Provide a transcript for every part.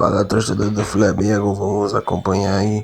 Fala, torcedor do Flamengo, vamos acompanhar aí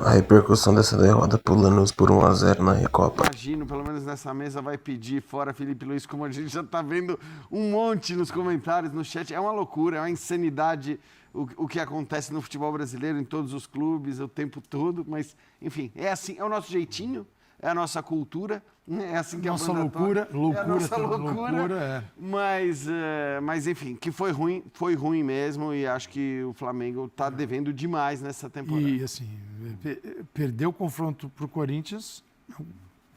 a repercussão dessa derrota pro Lanús por 1-0 na Recopa. Imagino, pelo menos nessa mesa vai pedir fora Felipe Luiz, como a gente já tá vendo um monte nos comentários, no chat. É uma loucura, é uma insanidade o que acontece no futebol brasileiro, em todos os clubes, o tempo todo. Mas, enfim, é assim, é o nosso jeitinho, é a nossa cultura, é assim que nossa a loucura, é a nossa loucura, é. Mas enfim, que foi ruim mesmo, e acho que o Flamengo tá devendo demais nessa temporada. E assim, perder o confronto pro Corinthians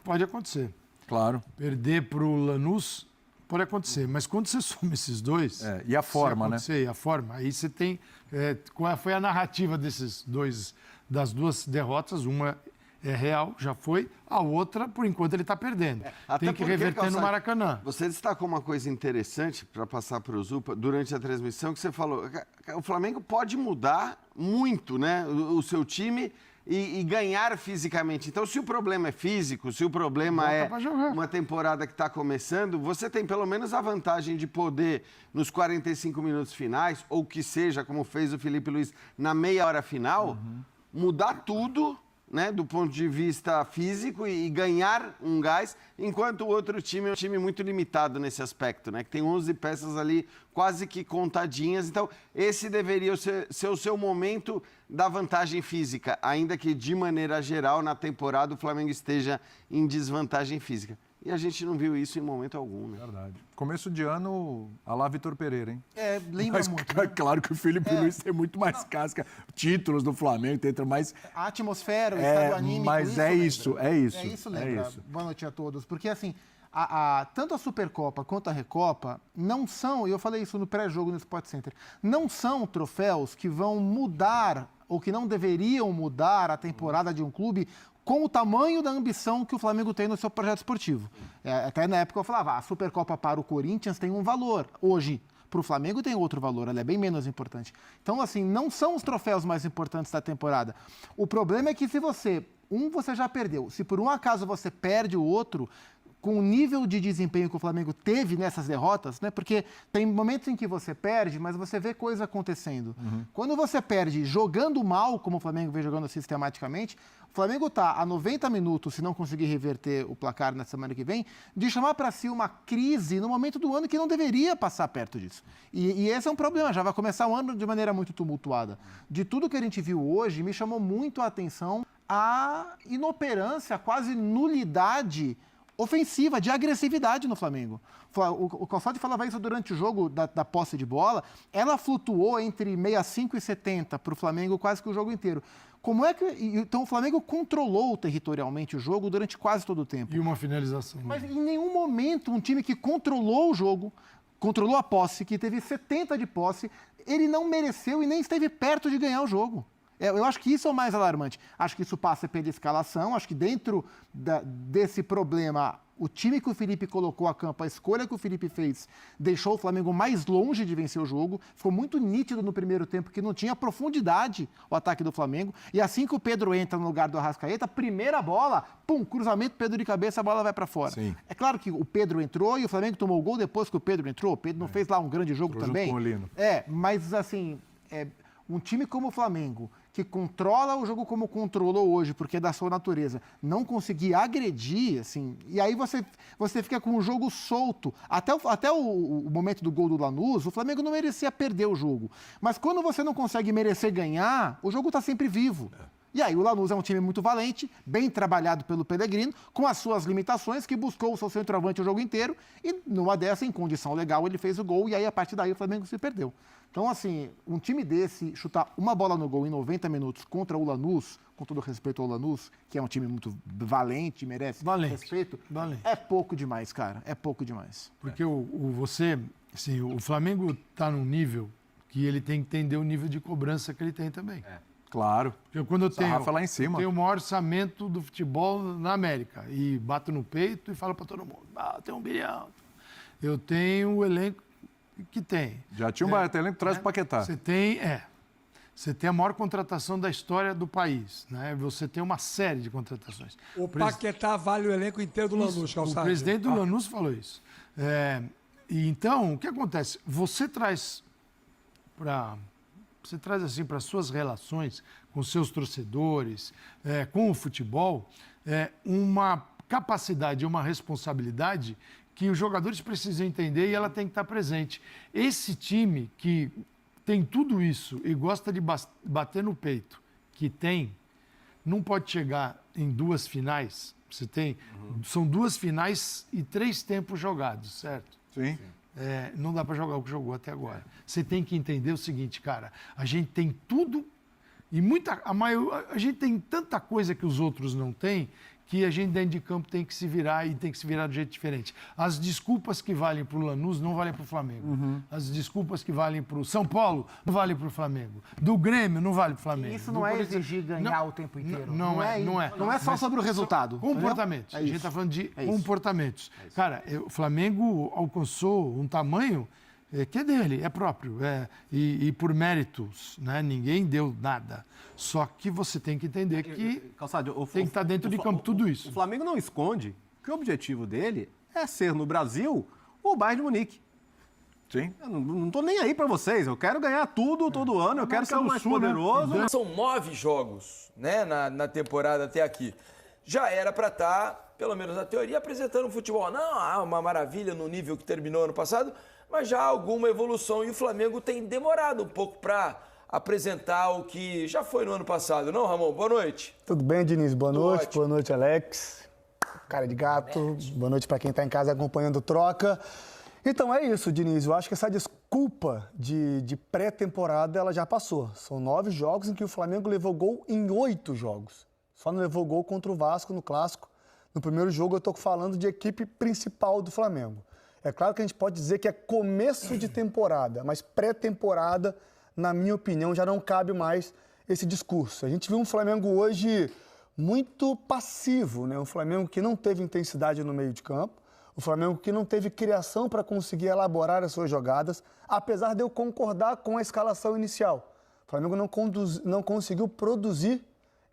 pode acontecer. Claro. Perder pro Lanús pode acontecer, mas quando você soma esses dois... E a forma, né? E a forma, aí você tem... qual foi a narrativa das duas derrotas? Uma é real, já foi. A outra, por enquanto, ele está perdendo. Tem que reverter no Maracanã. Você destacou uma coisa interessante para passar para o Zupa durante a transmissão, que você falou, o Flamengo pode mudar muito, né, o seu time e ganhar fisicamente. Então, se o problema é físico, se o problema é uma temporada que está começando, você tem pelo menos a vantagem de poder, nos 45 minutos finais, ou que seja, como fez o Felipe Luiz, na meia hora final, mudar tudo, né, do ponto de vista físico e ganhar um gás, enquanto o outro time é um time muito limitado nesse aspecto, né, que tem 11 peças ali quase que contadinhas. Então, esse deveria ser o seu momento da vantagem física, ainda que, de maneira geral, na temporada o Flamengo esteja em desvantagem física. E a gente não viu isso em momento algum, né? Verdade. Começo de ano, a lá Vitor Pereira, hein? Lembra muito. Né? Claro que o Felipe Luiz tem muito mais casca. Títulos do Flamengo, tem mais... A atmosfera, o estado anímico. Mas isso é lembra. isso, é isso. É isso, lembra. É isso. Boa noite a todos. Porque, assim, tanto a Supercopa quanto a Recopa não são, e eu falei isso no pré-jogo no Sport Center, não são troféus que vão mudar, ou que não deveriam mudar a temporada de um clube com o tamanho da ambição que o Flamengo tem no seu projeto esportivo. Até na época eu falava, a Supercopa para o Corinthians tem um valor. Hoje, para o Flamengo tem outro valor, ela é bem menos importante. Então, assim, não são os troféus mais importantes da temporada. O problema é que se você já perdeu. Se por um acaso você perde o outro, com o nível de desempenho que o Flamengo teve nessas derrotas, né? Porque tem momentos em que você perde, mas você vê coisa acontecendo. Quando você perde jogando mal, como o Flamengo vem jogando sistematicamente, o Flamengo está a 90 minutos, se não conseguir reverter o placar na semana que vem, de chamar para si uma crise no momento do ano que não deveria passar perto disso. E esse é um problema, já vai começar o ano de maneira muito tumultuada. De tudo que a gente viu hoje, me chamou muito a atenção a inoperância, a quase nulidade ofensiva, de agressividade no Flamengo. O Calçade falava isso durante o jogo da posse de bola, ela flutuou entre 65 e 70 para o Flamengo quase que o jogo inteiro. Como é que... Então o Flamengo controlou territorialmente o jogo durante quase todo o tempo. E uma finalização. Mas em nenhum momento um time que controlou o jogo, controlou a posse, que teve 70 de posse, ele não mereceu e nem esteve perto de ganhar o jogo. Eu acho que isso é o mais alarmante. Acho que isso passa pela escalação, acho que dentro desse problema, o time que o Felipe colocou a campo, a escolha que o Felipe fez, deixou o Flamengo mais longe de vencer o jogo. Ficou muito nítido no primeiro tempo que não tinha profundidade o ataque do Flamengo. E assim que o Pedro entra no lugar do Arrascaeta, primeira bola, pum, cruzamento, Pedro de cabeça, a bola vai para fora. Sim. É claro que o Pedro entrou e o Flamengo tomou o gol depois que o Pedro entrou. O Pedro não fez lá um grande jogo também. Junto com o Lino. Mas assim, um time como o Flamengo, que controla o jogo como controlou hoje, porque é da sua natureza, não conseguir agredir, assim, e aí você fica com o jogo solto. Até o momento do gol do Lanús, o Flamengo não merecia perder o jogo. Mas quando você não consegue merecer ganhar, o jogo está sempre vivo. E aí o Lanús é um time muito valente, bem trabalhado pelo Pellegrino, com as suas limitações, que buscou o seu centroavante o jogo inteiro, e numa dessa, em condição legal, ele fez o gol, e aí a partir daí o Flamengo se perdeu. Então, assim, um time desse chutar uma bola no gol em 90 minutos contra o Lanús, com todo respeito ao Lanús, que é um time muito valente, merece respeito, é pouco demais, cara. É pouco demais. Porque o Flamengo está num nível que ele tem que entender o nível de cobrança que ele tem também. Claro. Porque quando eu tenho lá em cima. Eu tenho o maior orçamento do futebol na América e bato no peito e falo para todo mundo, tem 1 bilhão. Eu tenho o elenco que tem. Já tinha um elenco que traz o Paquetá. Você tem a maior contratação da história do país, né? Você tem uma série de contratações. O Paquetá vale o elenco inteiro do Lanús, Calçado. O presidente do Lanús falou isso. E então, o que acontece? Você traz para você traz assim para suas relações com seus torcedores, com o futebol, uma capacidade, uma responsabilidade que os jogadores precisam entender e ela tem que estar presente. Esse time que tem tudo isso e gosta de bater no peito, não pode chegar em 2 finais. Você tem, são 2 finais e 3 tempos jogados, certo? Sim. Não dá para jogar o que jogou até agora. Você tem que entender o seguinte, cara, a gente tem tudo e a gente tem tanta coisa que os outros não têm, que a gente dentro de campo tem que se virar e tem que se virar de jeito diferente. As desculpas que valem para o Lanús não valem para o Flamengo. As desculpas que valem para o São Paulo não valem para o Flamengo. Do Grêmio não vale para o Flamengo. Isso não é exigir ganhar o tempo inteiro. Não é. Não é só sobre o resultado. Comportamentos. A gente está falando de comportamentos. Cara, o Flamengo alcançou um tamanho que é dele, é próprio. E por méritos, né? Ninguém deu nada. Só que você tem que entender que Calçado, tem que estar dentro de campo tudo isso. O Flamengo não esconde que o objetivo dele é ser no Brasil o Bayern de Munique. Sim. Eu não tô nem aí pra vocês. Eu quero ganhar tudo todo ano. Eu quero ser o mais poderoso. São 9 jogos, né, na temporada até aqui. Já era para estar, pelo menos na teoria, apresentando um futebol. Não, uma maravilha no nível que terminou ano passado, mas já há alguma evolução. E o Flamengo tem demorado um pouco para apresentar o que já foi no ano passado. Não, Ramon? Boa noite. Tudo bem, Diniz? Boa noite. Ótimo. Boa noite, Alex. Cara de gato. Boa noite para quem está em casa acompanhando Troca. Então é isso, Diniz. Eu acho que essa desculpa de pré-temporada ela já passou. São 9 jogos em que o Flamengo levou gol em 8 jogos. Só não levou gol contra o Vasco no Clássico. No primeiro jogo eu estou falando de equipe principal do Flamengo. É claro que a gente pode dizer que é começo de temporada, mas pré-temporada, na minha opinião, já não cabe mais esse discurso. A gente viu um Flamengo hoje muito passivo, né? Um Flamengo que não teve intensidade no meio de campo, o Flamengo que não teve criação para conseguir elaborar as suas jogadas, apesar de eu concordar com a escalação inicial. O Flamengo não conseguiu produzir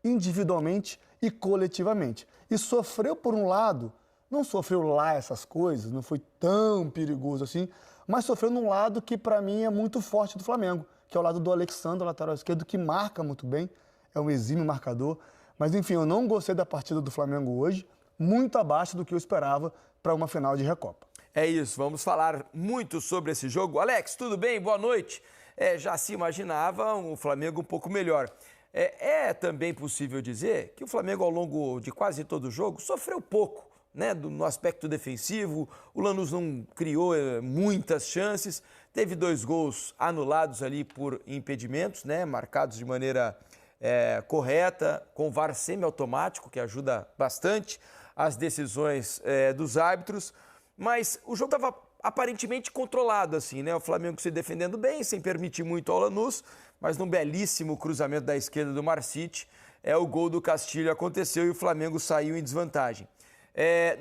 individualmente e coletivamente. E sofreu por um lado, não sofreu lá essas coisas, não foi tão perigoso assim, mas sofreu num lado que para mim é muito forte do Flamengo, que é o lado do Alexandre, lateral esquerdo, que marca muito bem, é um exímio marcador. Mas enfim, eu não gostei da partida do Flamengo hoje, muito abaixo do que eu esperava para uma final de Recopa. É isso, vamos falar muito sobre esse jogo. Alex, tudo bem? Boa noite. Já se imaginava um Flamengo um pouco melhor. É também possível dizer que o Flamengo, ao longo de quase todo o jogo, sofreu pouco, né, no aspecto defensivo. O Lanús não criou muitas chances, teve 2 gols anulados ali por impedimentos, né, marcados de maneira correta, com VAR semiautomático, que ajuda bastante as decisões dos árbitros. Mas o jogo estava aparentemente controlado, assim, né? O Flamengo se defendendo bem, sem permitir muito ao Lanús, mas num belíssimo cruzamento da esquerda do Marcite, o gol do Castilho aconteceu e o Flamengo saiu em desvantagem.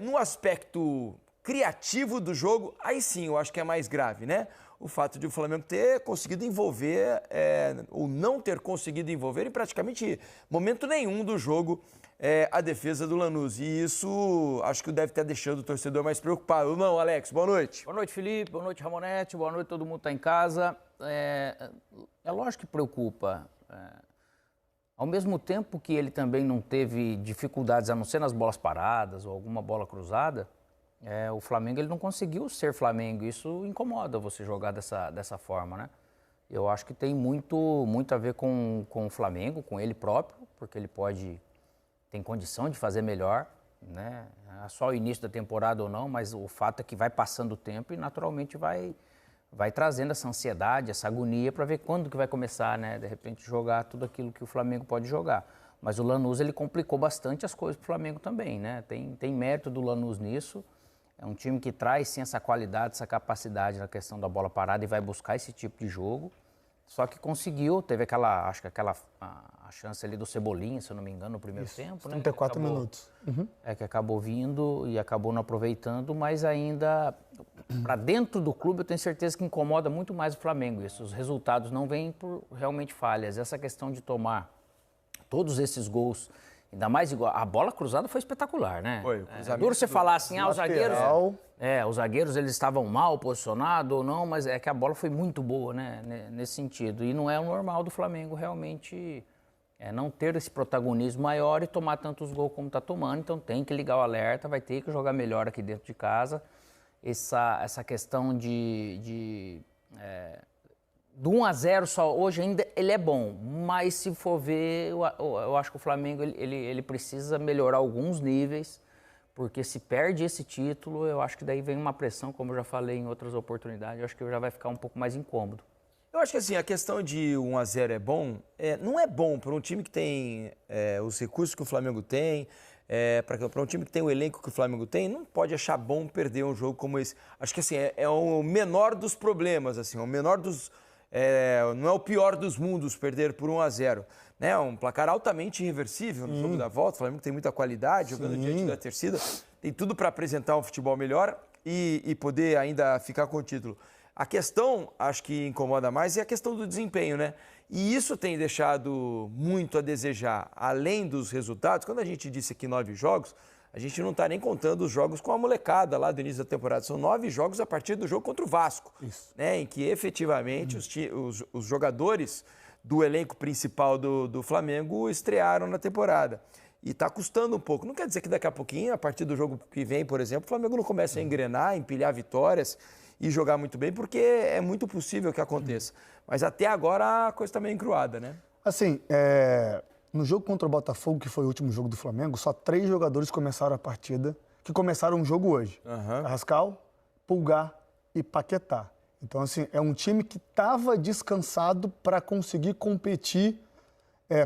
No aspecto criativo do jogo, aí sim eu acho que é mais grave, né? O fato de o Flamengo ter conseguido envolver, ou não ter conseguido envolver em praticamente momento nenhum do jogo, a defesa do Lanús. E isso acho que deve estar deixando o torcedor mais preocupado. Não, Alex, boa noite. Boa noite, Felipe. Boa noite, Ramonete. Boa noite, todo mundo está em casa. É lógico que preocupa. Ao mesmo tempo que ele também não teve dificuldades, a não ser nas bolas paradas ou alguma bola cruzada, o Flamengo ele não conseguiu ser Flamengo. Isso incomoda você jogar dessa forma, né? Eu acho que tem muito a ver com o Flamengo, com ele próprio, porque ele tem condição de fazer melhor, né? Só o início da temporada ou não, mas o fato é que vai passando o tempo e naturalmente vai trazendo essa ansiedade, essa agonia para ver quando que vai começar, né? De repente jogar tudo aquilo que o Flamengo pode jogar. Mas o Lanús ele complicou bastante as coisas para o Flamengo também, né? Tem mérito do Lanús nisso. É um time que traz sim essa qualidade, essa capacidade na questão da bola parada e vai buscar esse tipo de jogo. Só que conseguiu, teve aquela a chance ali do Cebolinha, se eu não me engano, no primeiro tempo, né? 34 minutos. Uhum. Que acabou vindo e acabou não aproveitando, mas ainda para dentro do clube eu tenho certeza que incomoda muito mais o Flamengo isso. Os resultados não vêm por realmente falhas. Essa questão de tomar todos esses gols Ainda mais igual. A bola cruzada foi espetacular, né? Foi, o É cruzamento duro você falar assim, os zagueiros. lateral. Os zagueiros eles estavam mal posicionados ou não, mas é que a bola foi muito boa, né? Nesse sentido. E não é o normal do Flamengo realmente não ter esse protagonismo maior e tomar tantos gols como está tomando. Então tem que ligar o alerta, vai ter que jogar melhor aqui dentro de casa. Essa questão do 1-0 só, hoje ainda ele é bom, mas se for ver, eu acho que o Flamengo ele precisa melhorar alguns níveis, porque se perde esse título, eu acho que daí vem uma pressão, como eu já falei em outras oportunidades, eu acho que já vai ficar um pouco mais incômodo. Eu acho que assim, a questão de 1-0 é bom, não é bom para um time que tem os recursos que o Flamengo tem, para um time que tem o elenco que o Flamengo tem, não pode achar bom perder um jogo como esse. Acho que assim, é o menor dos problemas, assim, o menor dos... não é o pior dos mundos perder por 1-0. Né? Um placar altamente irreversível no jogo da volta. O Flamengo tem muita qualidade, jogando diante da torcida. Tem tudo para apresentar um futebol melhor e poder ainda ficar com o título. A questão, acho que incomoda mais, é a questão do desempenho, né? E isso tem deixado muito a desejar. Além dos resultados, quando a gente disse aqui 9 jogos, a gente não está nem contando os jogos com a molecada lá do início da temporada. São 9 jogos a partir do jogo contra o Vasco. Isso. Né, em que efetivamente os jogadores do elenco principal do Flamengo estrearam na temporada. E está custando um pouco. Não quer dizer que daqui a pouquinho, a partir do jogo que vem, por exemplo, o Flamengo não comece a engrenar, empilhar vitórias e jogar muito bem, porque é muito possível que aconteça. Mas até agora a coisa está meio encruada, né? Assim, no jogo contra o Botafogo, que foi o último jogo do Flamengo, só 3 jogadores começaram a partida, que começaram o jogo hoje. Carrascal, Pulgar e Paquetá. Então, assim, é um time que estava descansado para conseguir competir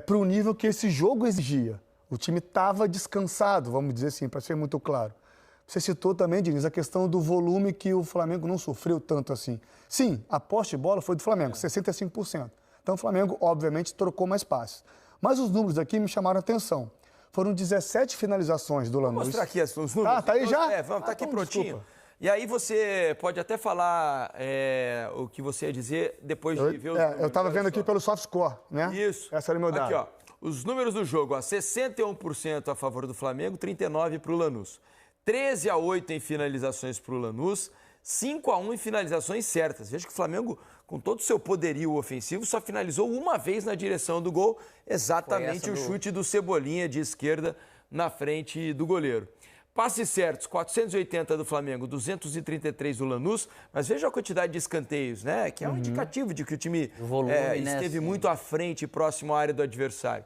para o nível que esse jogo exigia. O time estava descansado, vamos dizer assim, para ser muito claro. Você citou também, Diniz, a questão do volume que o Flamengo não sofreu tanto assim. Sim, a posse de bola foi do Flamengo, 65%. Então, o Flamengo, obviamente, trocou mais passes. Mas os números aqui me chamaram a atenção. Foram 17 finalizações do Lanús. Vou mostrar aqui os números. Tá aí já? Tá aqui então, prontinho. Desculpa. E aí você pode até falar o que você ia dizer depois de ver os números. Eu estava vendo aqui pelo soft score, né? Isso. Essa era o meu dado. Aqui, ó. Os números do jogo, 61% a favor do Flamengo, 39% para o Lanús. 13-8 em finalizações para o Lanús, 5-1 em finalizações certas. Veja que o Flamengo, com todo o seu poderio ofensivo, só finalizou uma vez na direção do gol, exatamente o chute do Cebolinha de esquerda na frente do goleiro. Passes certos, 480 do Flamengo, 233 do Lanús, mas veja a quantidade de escanteios, né? Que é um indicativo de que o time volume, esteve muito à frente, próximo à área do adversário.